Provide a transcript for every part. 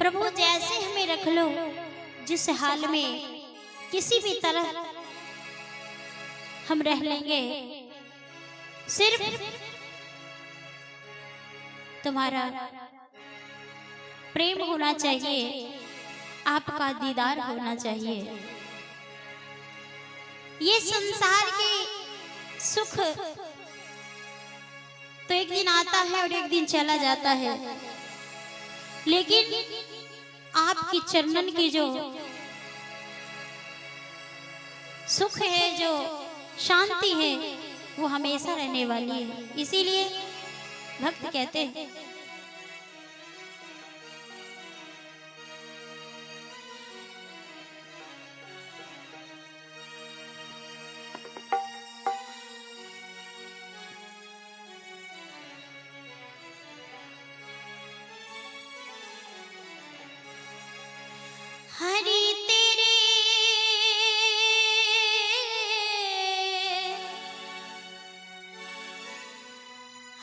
प्रभु जैसे हमें रख लो, जिस हाल में किसी भी तरह हम रह लेंगे, सिर्फ तुम्हारा प्रेम होना चाहिए, आपका दीदार होना चाहिए। ये संसार के सुख तो एक दिन आता है और एक दिन चला जाता है, लेकिन आपकी चरणन की जो सुख है, जो शांति है, वो हमेशा रहने वाली है। इसीलिए भक्त कहते हैं, हरि तेरे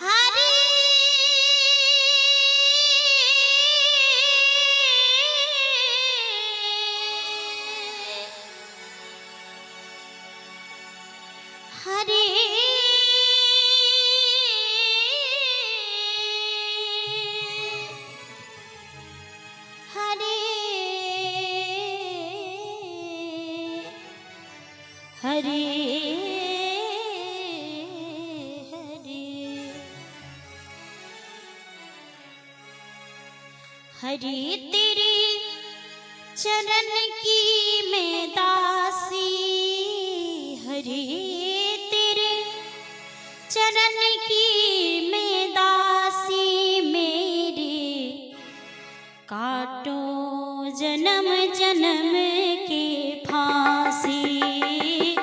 हरि हरि हरे हरे तेरे चरण की मैं दासी, हरे तेरे चरण की मैं दासी, मेरे काटो जन्म जन्म के फांसी,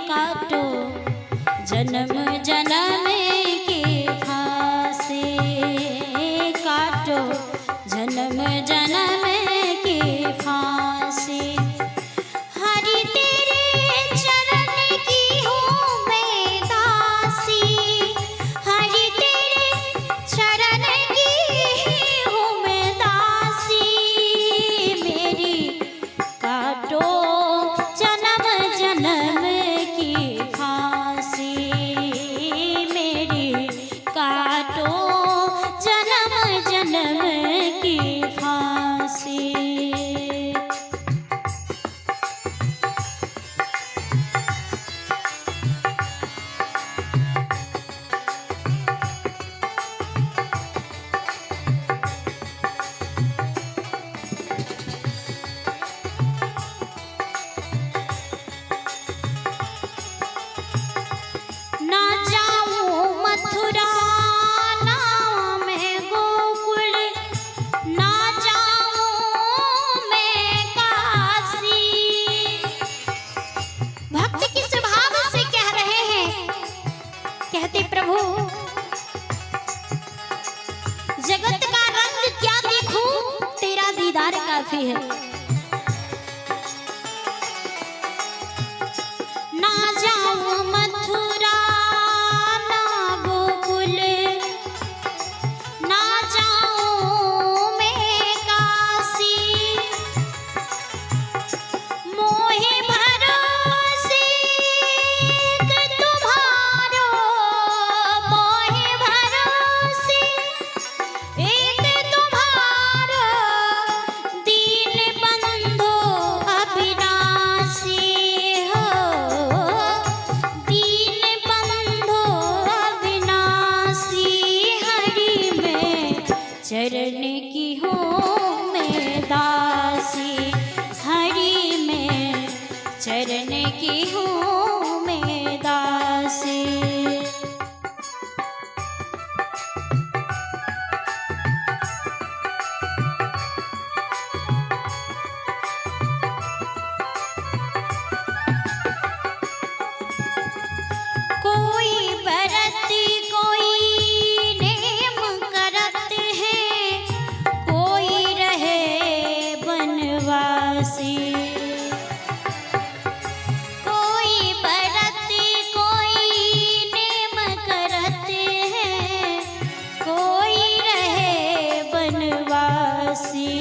काटो जन्म जन्म के फांसी, काटो जन्म जन्म के फांसी। हरि तेरे चरण की हूँ मैं दासी, हरि तेरे चरण की हूँ मैं दासी, मेरी काटो जन्म जन्म की फांसी, मेरी काटो जन्म जन्म की फांसी। ना जाऊं मथुरा ना मैं गोकुल, ना जाऊं मैं काशी। भक्त किस भाव से कह रहे हैं, कहते प्रभु जगत का रंग क्या देखूं, तेरा दीदार काफी है। ना जाऊं मथुरा ना गोकुल, ना जाऊं मैं काशी, मोहे भरोसे तुम्हारो, मोहे भरोसे एक तुम्हारो, दीन बंधो अविनाशी हो, दीन बंधो अविनाशी। हरि में चरण की हूँ मैं दासी, हरि में चरण की हूँ मैं दासी। कोई व्रत कोई नेम करत है, कोई रहे बनवासी, कोई व्रत कोई नेम करत है, कोई रहे बनवासी।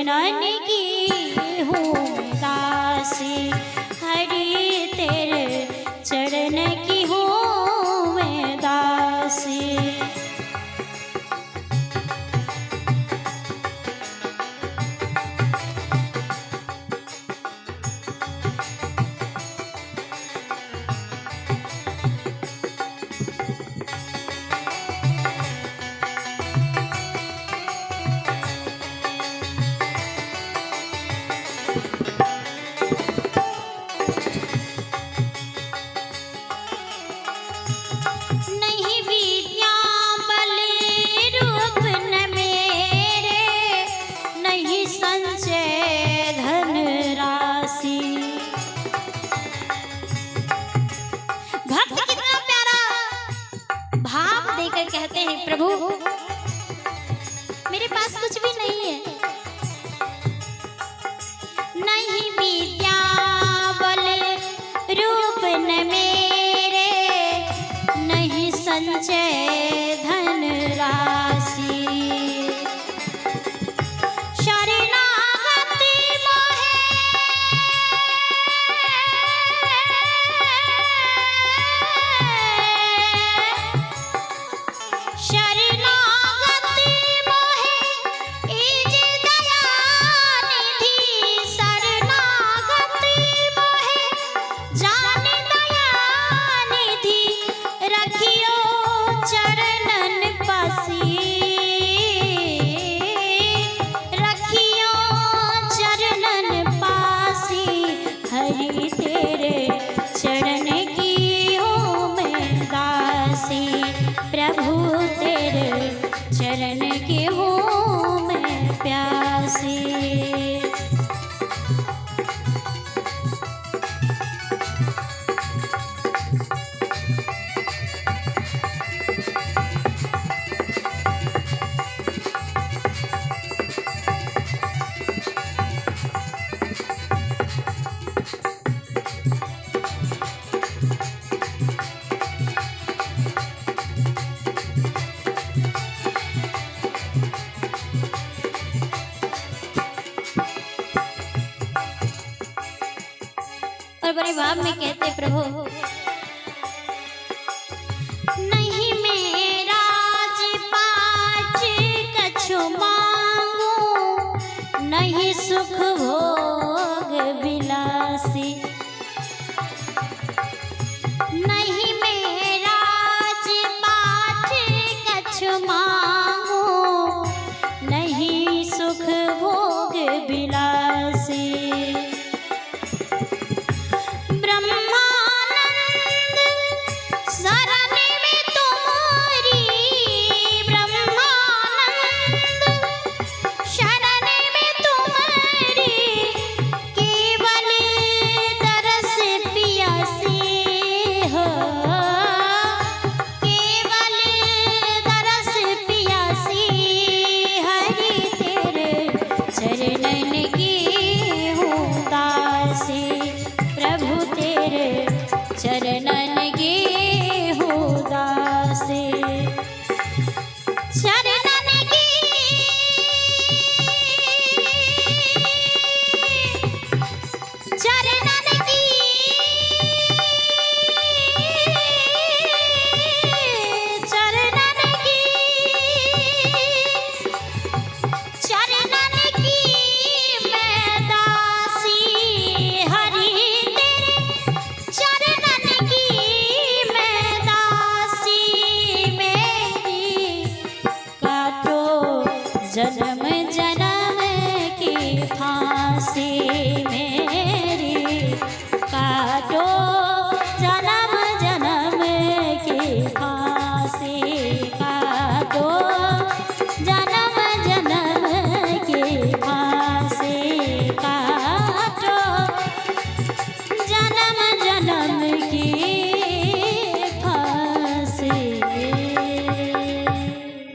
चरणन की हूँ दासी, हरि तेरे चरण की हूँ मैं दासी। नहीं विद्या बल रूप न मेरे, नहीं संचय धन राशि। भक्त कितना प्यारा भाव देकर कहते हैं, प्रभु मेरे पास कुछ भी नहीं है, नहीं विद्या बल रूप न मेरे, नहीं संचय धन राशि। शरणागति मोहे शरणागति मोहे इज दयानिधि, शरणागति मोहे जान दयानिधि, रखियो चरणन पासी, रखियो चरणन पासी, हरि तेरे चरण की हूँ मैं दासी, प्रभु तेरे चरण की हूँ मैं प्यासी। और बड़े भाव में कहते, प्रभु नहीं मेरा पाठ कछु मांगू, नहीं सुख भोग विलासी, नहीं मेरा पाठ कछु मांगू, नहीं सुख भोग विलासी। चरणन की हूँ दासी, चरण